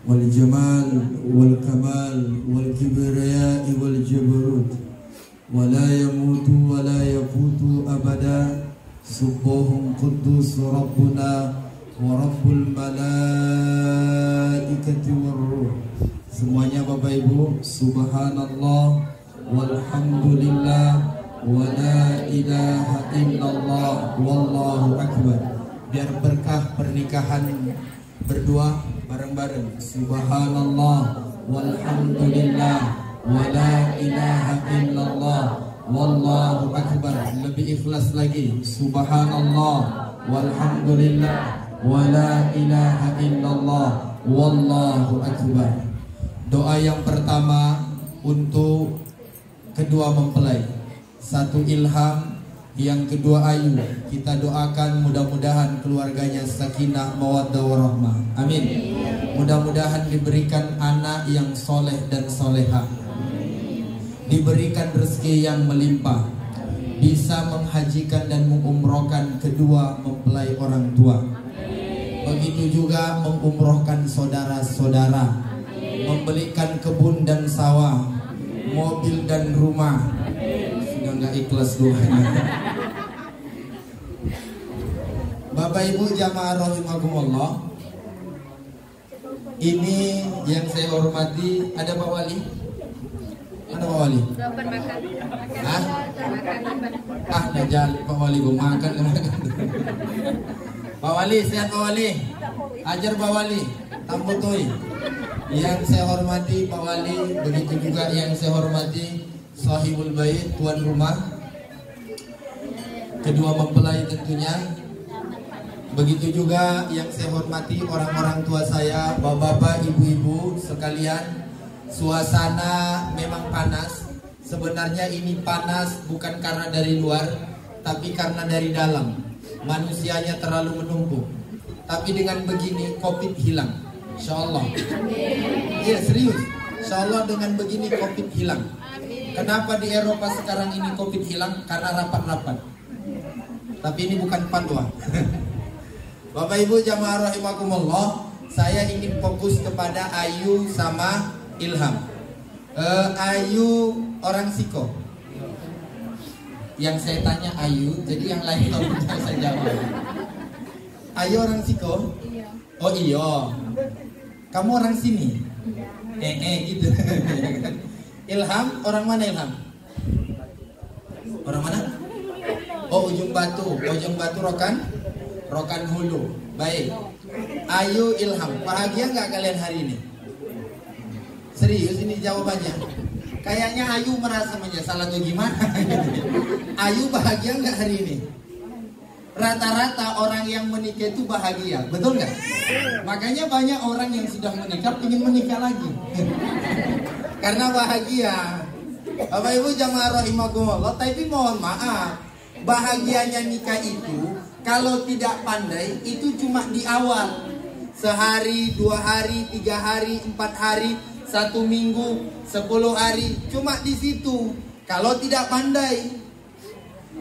والجمال والكمال والكبرياء والجبروت ولا يموت ولا يفوت أبدا سبوح قدوس ربنا ورب الملائكة والروح. Semuanya Bapak Ibu, subhanallah walhamdulillah wala ilaha illallah wallahu akbar. Biar berkah pernikahan berdua bareng-bareng. Subhanallah walhamdulillah wala ilaha illallah wallahu akbar. Lebih ikhlas lagi. Subhanallah walhamdulillah wala ilaha illallah wallahu akbar. Doa yang pertama untuk kedua mempelai. Satu Ilham, yang kedua Ayu. Kita doakan mudah-mudahan keluarganya sakinah mawaddah warahmah. Amin. Mudah-mudahan diberikan anak yang soleh dan soleha, diberikan rezeki yang melimpah, bisa menghajikan dan mengumrohkan kedua mempelai orang tua. Begitu juga mengumrohkan saudara-saudara, membelikan kebun dan sawah, mobil dan rumah. Sudah nggak ikhlas doanya. Bapak Ibu jamaah rahimakumullah, ini yang saya hormati. Ada Pak Wali? Mana Pak Wali? Nggak jadi Pak Wali, gue makan. Pak Wali, sehat Pak Wali? Ajar Pak Wali, tambutui. Yang saya hormati Pak Wali, begitu juga yang saya hormati sahibul bait, tuan rumah, kedua mempelai tentunya. Begitu juga yang saya hormati orang-orang tua saya, bapak-bapak, ibu-ibu sekalian. Suasana memang panas. Sebenarnya ini panas bukan karena dari luar, tapi karena dari dalam. Manusianya terlalu menumpuk. Tapi dengan begini Covid hilang, insyaallah. Iya serius, insyaallah dengan begini Covid hilang. Kenapa di Eropa sekarang ini Covid hilang? Karena rapat-rapat. Tapi ini bukan fatwa. Bapak Ibu jamaah rahimakumullah, saya ingin fokus kepada Ayu sama Ilham. Ayu orang Siko. Yang saya tanya Ayu, jadi yang lain tidak saya jawab. Ayu orang Siko? Oh iya. Kamu orang sini? Gitu. Ilham orang mana Ilham? Orang mana? Oh Ujung Batu. Ujung Batu Rokan Hulu. Baik. Ayu Ilham, bahagia nggak kalian hari ini? Serius ini jawabannya? Kayaknya Ayu merasa menyesal atau gimana? Ayu bahagia nggak hari ini? Rata-rata orang yang menikah itu bahagia, betul nggak? Makanya banyak orang yang sudah menikah ingin menikah lagi. Karena bahagia. Bapak Ibu jamaah rahimakumullah, tapi mohon maaf, bahagianya nikah itu kalau tidak pandai itu cuma di awal. Sehari, 2 hari, 3 hari, 4 hari, 1 minggu, 10 hari, cuma di situ. Kalau tidak pandai.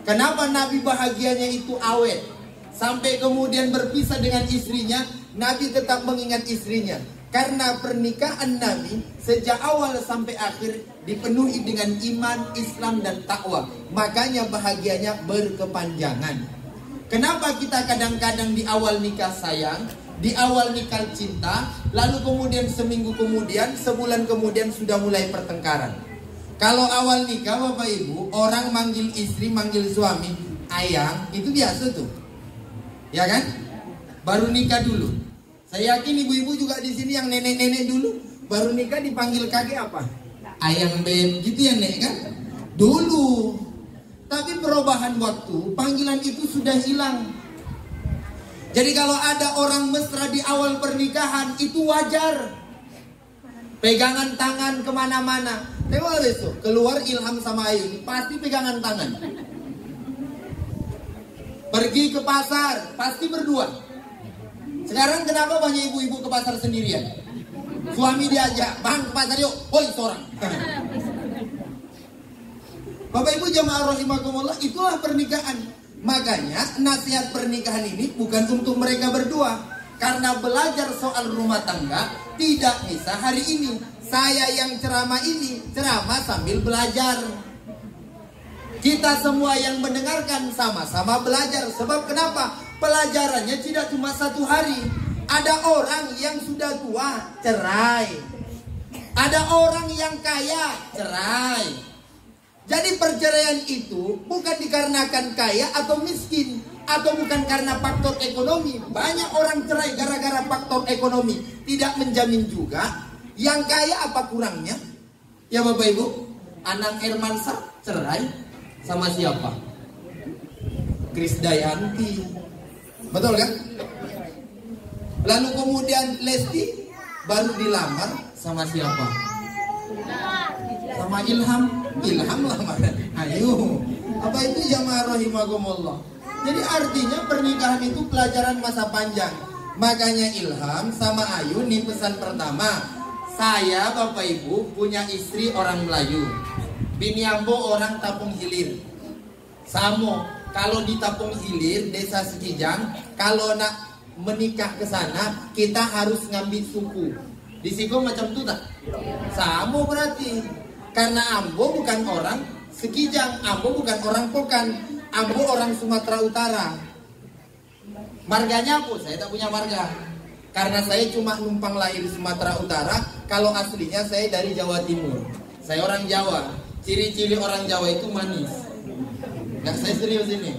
Kenapa Nabi bahagianya itu awet? Sampai kemudian berpisah dengan istrinya, Nabi tetap mengingat istrinya. Karena pernikahan Nabi sejak awal sampai akhir dipenuhi dengan iman, Islam dan takwa. Makanya bahagianya berkepanjangan. Kenapa kita kadang-kadang di awal nikah sayang, di awal nikah cinta, lalu kemudian seminggu kemudian, sebulan kemudian sudah mulai pertengkaran. Kalau awal nikah Bapak Ibu, orang manggil istri, manggil suami ayang, itu biasa tuh. Ya kan? Baru nikah dulu. Saya yakin ibu-ibu juga di sini yang nenek-nenek dulu baru nikah dipanggil kakek apa? Ayang beb, gitu ya nek kan? Dulu. Tapi perubahan waktu, panggilan itu sudah hilang. Jadi kalau ada orang mesra di awal pernikahan itu wajar. Pegangan tangan kemana-mana. Tengok besok keluar Ilham sama Ayu pasti pegangan tangan. Pergi ke pasar pasti berdua. Sekarang kenapa banyak ibu-ibu ke pasar sendirian? Suami diajak, bang ke pasar yuk, hoi seorang. Bapak Ibu jamaah rahimakumullah, itulah pernikahan. Makanya nasihat pernikahan ini bukan untuk mereka berdua. Karena belajar soal rumah tangga tidak bisa hari ini. Saya yang ceramah ini ceramah sambil belajar. Kita semua yang mendengarkan sama-sama belajar. Sebab kenapa? Pelajarannya tidak cuma 1 hari. Ada orang yang sudah tua, cerai. Ada orang yang kaya, cerai. Jadi perceraian itu bukan dikarenakan kaya atau miskin, atau bukan karena faktor ekonomi. Banyak orang cerai gara-gara faktor ekonomi. Tidak menjamin juga yang kaya apa kurangnya. Ya Bapak Ibu, anak Hermansyah cerai sama siapa? Krisdayanti. Betul kan? Lalu kemudian Lesti baru dilamar sama siapa? Sama Ilham. Ilham lamaran. Ayo. Apa itu jamaah rahimakumullah? Jadi artinya pernikahan itu pelajaran masa panjang. Makanya Ilham sama Ayu nih pesan pertama. Saya Bapak Ibu punya istri orang Melayu. Bini Ambo orang Tapung Hilir. Samo, kalau di Tapung Hilir, Desa Sekijang, kalau nak menikah ke sana, kita harus ngambil suku. Di Siko macam itu tak? Samo berarti. Karena Ambo bukan orang Sekijang, Ambo bukan orang Pokan, Ambo orang Sumatera Utara. Marganya apa? Saya tak punya marga. Karena saya cuma numpang lahir di Sumatera Utara. Kalau aslinya saya dari Jawa Timur. Saya orang Jawa. Ciri-ciri orang Jawa itu manis. Nggak, saya serius ini.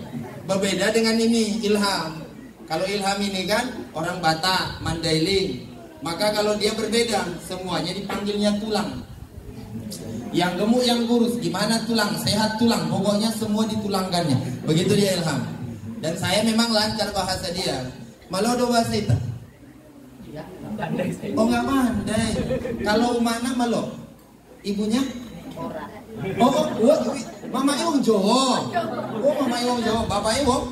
Berbeda dengan ini Ilham. Kalau Ilham ini kan orang Batak, Mandailing. Maka kalau dia berbeda, semuanya dipanggilnya tulang. Yang gemuk, yang kurus, gimana tulang, sehat tulang, pokoknya semua ditulangkannya. Begitu dia Ilham. Dan saya memang lancar bahasa dia. Malah ada bahasa itu. Oh nggak pandai. Kalau mana malo? Ibunya? Oh, mama wong Jawa. Oh, mama wong Jawa, bapaknya wong.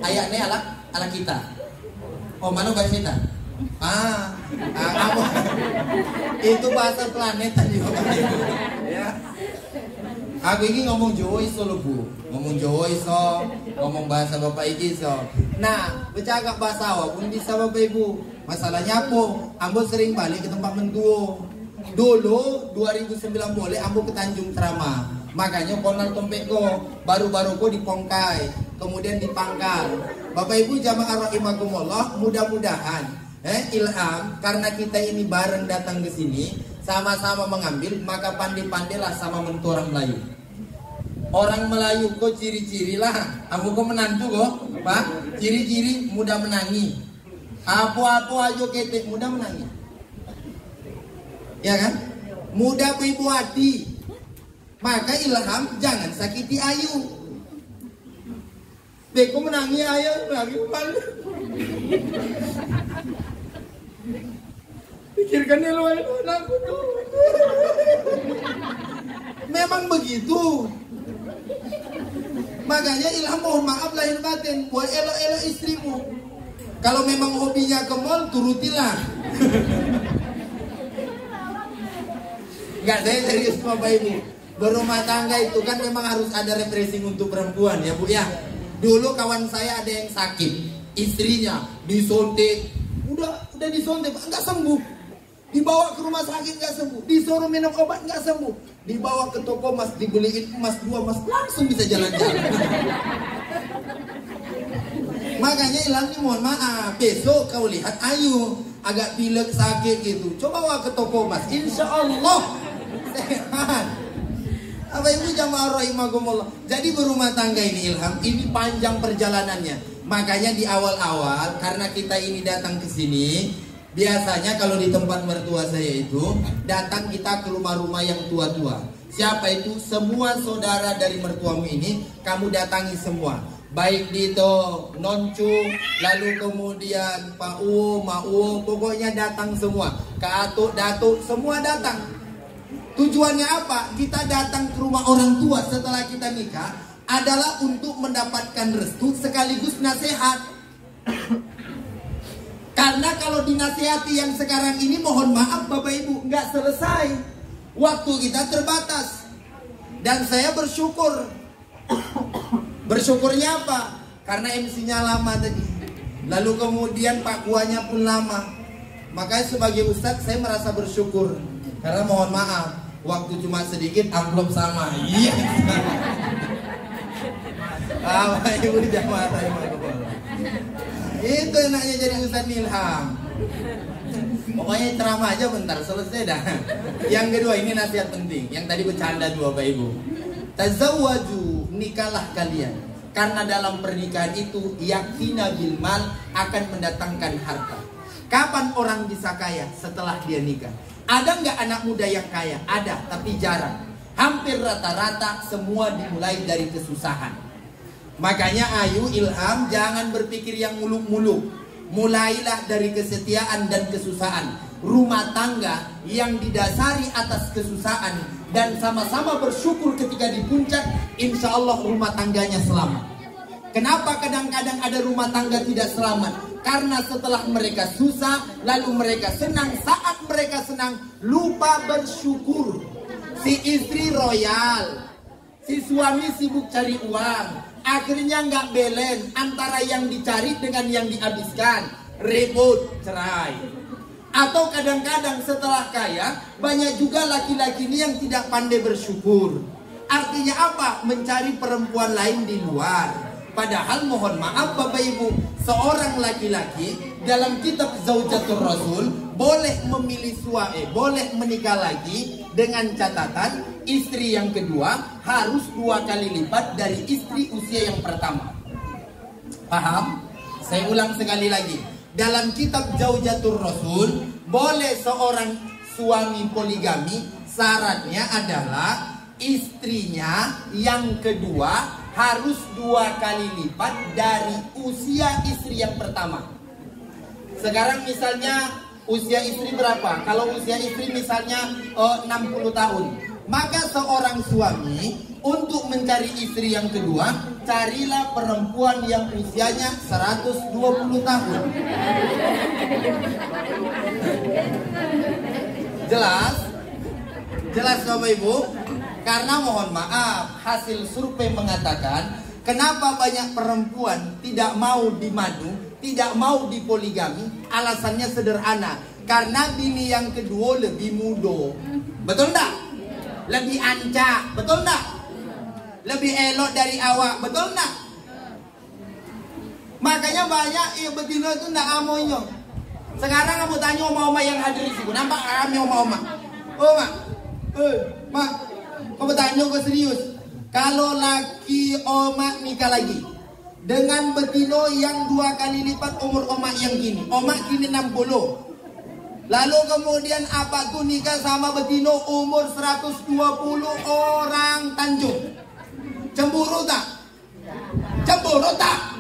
Ayahnya ala kita. Oh, mana bahasa itu? Apa? Itu bahasa planet tadi ya. Aku ini ngomong Jawa iso lho Bu. Ngomong Jawa iso, ngomong bahasa Bapak iki iso. Nah, bercakap bahasa Jawa pun bisa Bapak Ibu. Masalahnya apa? Ambo sering balik ke tempat mentua. Dulu 2009 boleh Ambo ke Tanjung Trama. Makanya konal tompeko baru-baru di Pongkai, kemudian di Pangkal. Bapak Ibu jamaah rahimakumullah, mudah-mudahan Ilham, karena kita ini bareng datang ke sini, sama-sama mengambil, maka pandai-pandailah sama mentua orang Melayu. Orang Melayu kok ciri-ciri lah, aku kok menantu kok, Pak. Ciri-ciri mudah menangi. Apa-apa aja ketek mudah menangi. Ya kan? Mudah beribu hati. Maka Ilham jangan sakiti Ayu. Beko menangi Ayu lagi malu. Pikirkan dulu anakku tuh. Memang begitu. Makanya Ilham mohon maaf lahir batin, buat elok-elok istrimu. Kalau memang hobinya ke mall, turutilah. Enggak, saya serius Bapak Ibu. Berumah tangga itu kan memang harus ada refreshing untuk perempuan ya Bu ya. Dulu kawan saya ada yang sakit, istrinya disuntik, udah disuntik enggak sembuh, dibawa ke rumah sakit enggak sembuh, disuruh minum obat enggak sembuh, dibawa ke toko emas dibeliin emas 2 emas langsung bisa jalan-jalan. Makanya Ilham ini mohon maaf, besok kau lihat Ayu agak pilek sakit gitu, coba bawa ke toko emas, insya Allah sehat. Apa Ibu jamaah rahimakumullah. Jadi berumah tangga ini Ilham, ini panjang perjalanannya. Makanya di awal-awal karena kita ini datang ke sini, biasanya kalau di tempat mertua saya itu datang kita ke rumah-rumah yang tua-tua. Siapa itu? Semua saudara dari mertuamu ini kamu datangi semua. Baik Dito, Noncu, lalu kemudian Pak U, Ma U, pokoknya datang semua. Kak Atuk, Datuk, semua datang. Tujuannya apa? Kita datang ke rumah orang tua setelah kita nikah adalah untuk mendapatkan restu sekaligus nasihat. Karena kalau dinasihati yang sekarang ini mohon maaf Bapak Ibu nggak selesai. Waktu kita terbatas. Dan saya bersyukur. Bersyukurnya apa? Karena MC-nya lama tadi. Lalu kemudian pakuannya pun lama. Makanya sebagai ustadz saya merasa bersyukur. Karena mohon maaf, waktu cuma sedikit, amplop sama. Iya. Bapak Ibu jamaah rahimakumullah. Itu enaknya jadi Ustadz Ilham. Pokoknya ceramah aja bentar, selesai dah. Yang kedua, ini nasihat penting. Yang tadi bercanda dua Bapak Ibu. Tazawwaju, nikahlah kalian. Karena dalam pernikahan itu yakina bil mal, akan mendatangkan harta. Kapan orang bisa kaya? Setelah dia nikah. Ada nggak anak muda yang kaya? Ada, tapi jarang. Hampir rata-rata semua dimulai dari kesusahan. Makanya ayu Ilham jangan berpikir yang muluk-muluk. Mulailah dari kesetiaan dan kesusahan. Rumah tangga yang didasari atas kesusahan dan sama-sama bersyukur ketika di puncak, insya Allah rumah tangganya selamat. Kenapa kadang-kadang ada rumah tangga tidak selamat? Karena setelah mereka susah, lalu mereka senang. Saat mereka senang, lupa bersyukur. Si istri royal, si suami sibuk cari uang. Akhirnya nggak belen antara yang dicari dengan yang dihabiskan, ribut, cerai. Atau kadang-kadang setelah kaya, banyak juga laki-laki ini yang tidak pandai bersyukur. Artinya apa? Mencari perempuan lain di luar. Padahal mohon maaf Bapak Ibu, seorang laki-laki dalam kitab Zaujatul Rasul boleh memilih suami, boleh menikah lagi dengan catatan istri yang kedua harus 2 kali lipat dari istri usia yang pertama. Paham? Saya ulang sekali lagi. Dalam kitab Zaujatul Rasul boleh seorang suami poligami, syaratnya adalah istrinya yang kedua harus 2 kali lipat dari usia istri yang pertama. Sekarang misalnya usia istri berapa? Kalau usia istri misalnya 60 tahun, maka seorang suami untuk mencari istri yang kedua, carilah perempuan yang usianya 120 tahun. Jelas? Jelas Bapak Ibu? Karena mohon maaf, hasil survei mengatakan kenapa banyak perempuan tidak mau dimadu, tidak mau dipoligami. Alasannya sederhana, karena bini yang kedua lebih muda. Betul enggak? Lebih ancak, betul enggak? Lebih elok dari awak, betul enggak? Makanya banyak betina itu enggak amonya. Sekarang kamu tanya oma-oma yang hadir di sini, nampak kami oma-oma? Oh mak, mak, kamu tanya kok serius? Kalau laki omak nikah lagi dengan betino yang 2 kali lipat umur omak yang kini, omak kini 60. Lalu kemudian apa tuh nikah sama betino umur 120, orang Tanjung. Cemburu tak? Cemburu tak?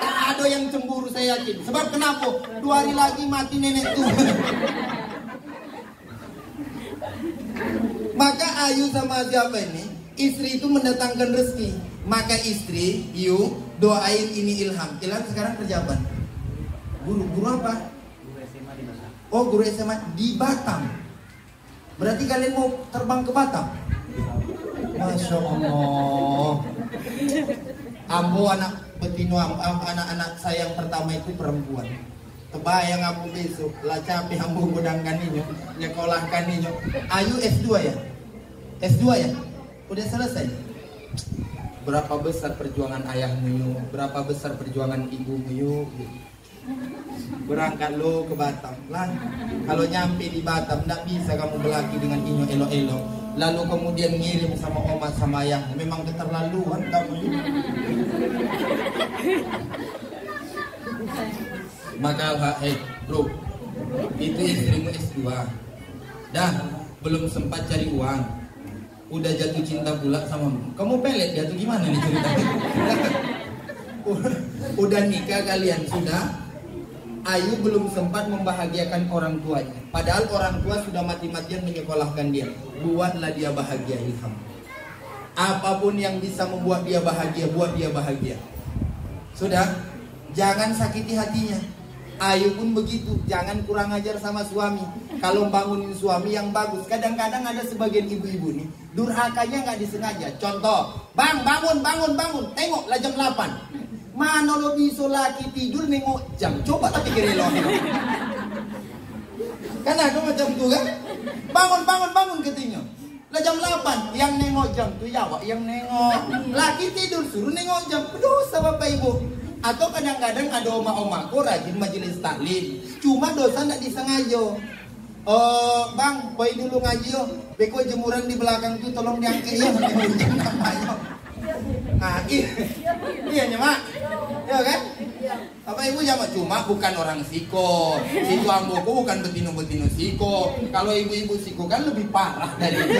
Tak ada yang cemburu saya yakin. Sebab kenapa? 2 hari lagi mati nenek tuh. Maka Ayu sama siapa ini? Istri itu mendatangkan rezeki. Maka istri, Yu, doain ini Ilham. Ilham sekarang kerja apa? Guru apa? Guru SMA di Batam. Oh, guru SMA di Batam. Berarti kalian mau terbang ke Batam? Masya Allah. Ambo anak betino, anak-anak saya yang pertama itu perempuan. Kebayang aku besok lah capek ambo godangkan ini, nyekolahkan ini. Ayu S2 ya? S2 ya? Udah selesai. Berapa besar perjuangan ayahmu yuk? Berapa besar perjuangan ibumu yuk? Berangkat lo ke Batam lah. Kalau nyampe di Batam tidak bisa kamu berlaki dengan inyo elo-elo. Lalu kemudian ngirim sama oma sama ayah. Memang keterlaluan kamu. Maka bro, itu istrimu S2. Dah belum sempat cari uang, udah jatuh cinta pula sama kamu. Pelet jatuh gimana nih ceritanya? Udah nikah kalian sudah. Ayu belum sempat membahagiakan orang tuanya, padahal orang tua sudah mati-matian menyekolahkan dia. Buatlah dia bahagia Ilham. Apapun yang bisa membuat dia bahagia, buat dia bahagia. Sudah, jangan sakiti hatinya. Ayu pun begitu, jangan kurang ajar sama suami. Kalau bangunin suami yang bagus. Kadang-kadang ada sebagian ibu-ibu nih, durhakanya nggak disengaja. Contoh, bang bangun. Tengok lah jam 8. Mana lo bisa laki tidur nengok jam? Coba tapi kira lo. Kan ada macam tu kan? Bangun katanya. Lah jam 8 yang nengok jam tu ya wak yang nengok. Laki tidur suruh nengok jam. Dosa Bapak Ibu. Atau kadang-kadang ada oma-omaku rajin majelis taklim. Cuma dosa nak disengaja. Bang, boy dulu ngaji yo. Beko jemuran di belakang tu tolong diangkat ya. Nah, iya nyemak. Ya kan? Apa ibu jamaah cuma bukan orang siko. Situ amboku bukan betino-betino siko. Kalau ibu-ibu siko kan lebih parah dari itu.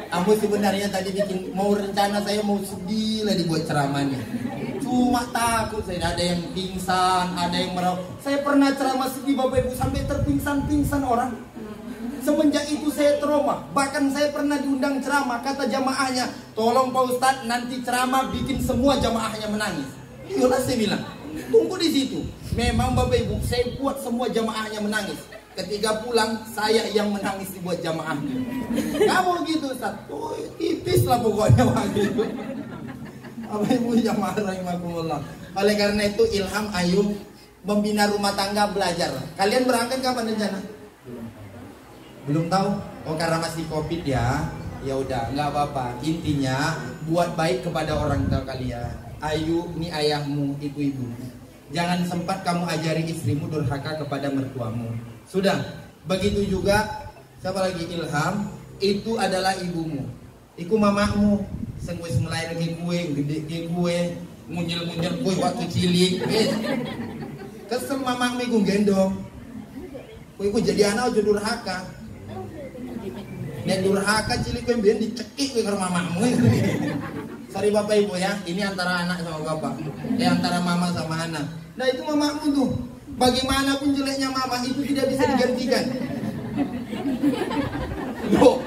Ambo sebenarnya tadi bikin mau rencana saya mau sedih lah dibuat ceramahnya. Cuma takut saya ada yang pingsan, ada yang merawat. Saya pernah ceramah sedih Bapak Ibu sampai terpingsan-pingsan orang. Semenjak itu saya trauma. Bahkan saya pernah diundang ceramah, kata jamaahnya, tolong Pak Ustadz nanti ceramah bikin semua jamaahnya menangis. Iyalah saya bilang, tunggu di situ. Memang Bapak Ibu saya buat semua jamaahnya menangis. Ketika pulang saya yang menangis dibuat jamaahnya. Kamu gitu Ustaz? Oh, tipis lah pokoknya waktu itu. Bapak Ibu jamaah rahimakumullah. Oleh karena itu ilham ayo membina rumah tangga belajar. Kalian berangkat kapan rencana? Belum tahu? Oh karena masih Covid ya. Ya udah, nggak apa-apa. Intinya buat baik kepada orang tua kalian. Ayu, ini ayahmu, ibu-ibu. Jangan sempat kamu ajari istrimu durhaka kepada mertuamu. Sudah. Begitu juga siapa lagi ilham? Itu adalah ibumu. Iku mamamu. Sing wis ngelairke kue, gedeke kue, munyel-munyel kue waktu cilik. Kesel mamamu iku gendong. Kue iku jadi anak aja durhaka. Nek durhaka cilik kowe mbiyen dicekik kowe karo mamamu. Sorry Bapak Ibu ya, ini antara anak sama bapak. Antara mama sama anak. Nah itu mamamu tuh. Bagaimanapun jeleknya mama itu tidak bisa digantikan. Loh,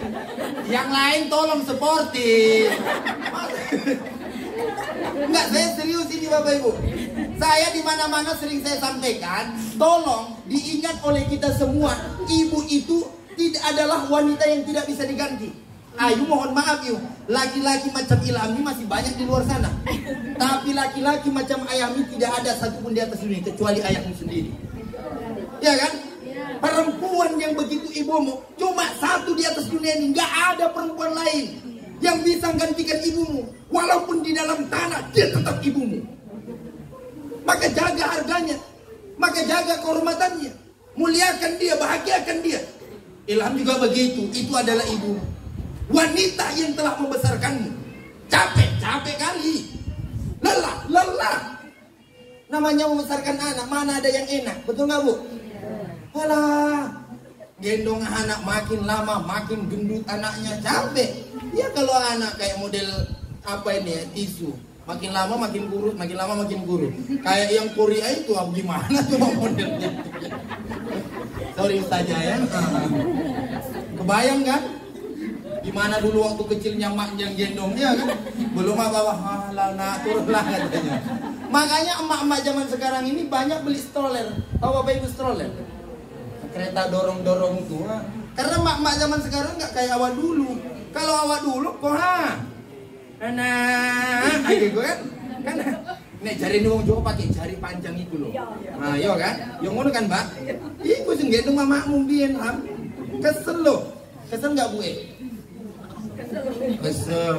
yang lain tolong sportif. Enggak, saya serius ini Bapak Ibu. Saya di mana-mana sering saya sampaikan, tolong diingat oleh kita semua, ibu itu tidak adalah wanita yang tidak bisa diganti. Ayu mohon maaf yuk, laki-laki macam Ilham ini masih banyak di luar sana. Tapi laki-laki macam ayahmu tidak ada satupun di atas dunia kecuali ayahmu sendiri. Ya kan? Perempuan yang begitu ibumu cuma satu di atas dunia ini, nggak ada perempuan lain yang bisa gantikan ibumu. Walaupun di dalam tanah dia tetap ibumu. Maka jaga harganya, maka jaga kehormatannya, muliakan dia, bahagiakan dia. Ilham juga begitu, itu adalah ibu. Wanita yang telah membesarkanmu. Capek kali. Lelah. Namanya membesarkan anak, mana ada yang enak, betul nggak Bu? Alah, gendong anak makin lama makin gendut anaknya, capek. Ya kalau anak kayak model apa ini ya, tisu, makin lama makin kurus, makin lama makin kurus. Kayak yang Korea itu gimana coba modelnya? Sorry saja ya. Kebayang kan? Gimana dulu waktu kecilnya mak yang gendong dia kan? Belum apa-apa, turunlah katanya. Makanya emak-emak zaman sekarang ini banyak beli stroller. Tahu Bapak Ibu stroller? Kereta dorong-dorong itu. Karena emak-emak zaman sekarang nggak kayak awal dulu. Kalau awal dulu kok aja gue kan nek jari wong Jawa pakai jari panjang itu loh. Nah, iya kan? Yang ngono kan, Mbak? Iku sing gendong mamamu biyen, Ham. Kesel loh. Kesel enggak, Bu? Kesel.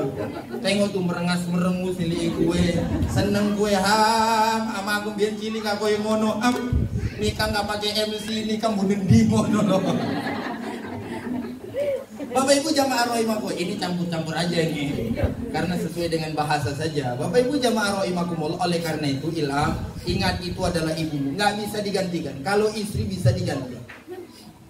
Tengok tuh merengas-merengus ini gue. Seneng gue, Ham. Ama aku biyen cilik aku yang ngono, Ham. Nikah enggak pakai MC, nikah bunuh di ngono loh. Bapak Ibu jamaah rahimakumullah, ini campur-campur aja ini karena sesuai dengan bahasa saja. Bapak Ibu jamaah rahimakumullah, oleh karena itu Ilham, ingat itu adalah ibumu, nggak bisa digantikan. Kalau istri bisa diganti,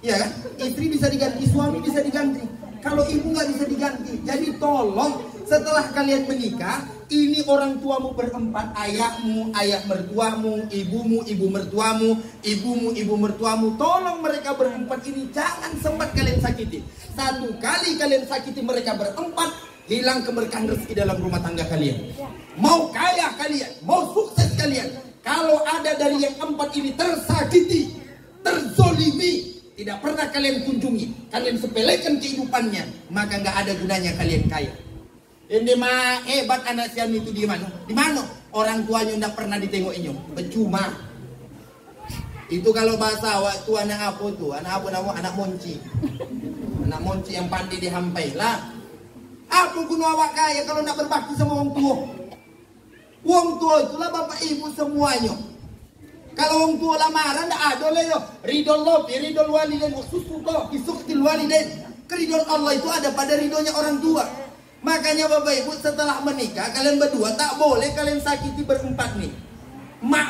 ya kan? Istri bisa diganti, suami bisa diganti. Kalau ibu nggak bisa diganti, jadi tolong setelah kalian menikah, ini orang tuamu berempat, ayahmu, ayah mertuamu, ibumu, ibu mertuamu, ibumu, ibu mertuamu, tolong mereka berempat ini jangan sempat kalian sakiti. Satu kali kalian sakiti mereka berempat, hilang keberkahan rezeki dalam rumah tangga kalian. Mau kaya kalian, mau sukses kalian, kalau ada dari yang empat ini tersakiti, terzolimi, tidak pernah kalian kunjungi, kalian sepelekan kehidupannya, maka nggak ada gunanya kalian kaya. Ini mah hebat anak siam itu di mana? Di mana? Orang tuanya tidak pernah ditengokinnya. Percuma. Itu kalau bahasa waktu anak apa tuh? Anak apa nama? Anak monci. Anak monci yang pandai dihampai lah. Apa guna awak kaya kalau nak berbakti sama orang tua? Orang tua itulah bapak ibu semuanya. Kalau orang tua lamaran tidak ada lah yo. Ridho Allah, ridho walidain, khususnya isuktil walidain. Keridhaan Allah itu ada pada ridhonya orang tua. Makanya bapak ibu setelah menikah kalian berdua tak boleh kalian sakiti berempat nih. Mak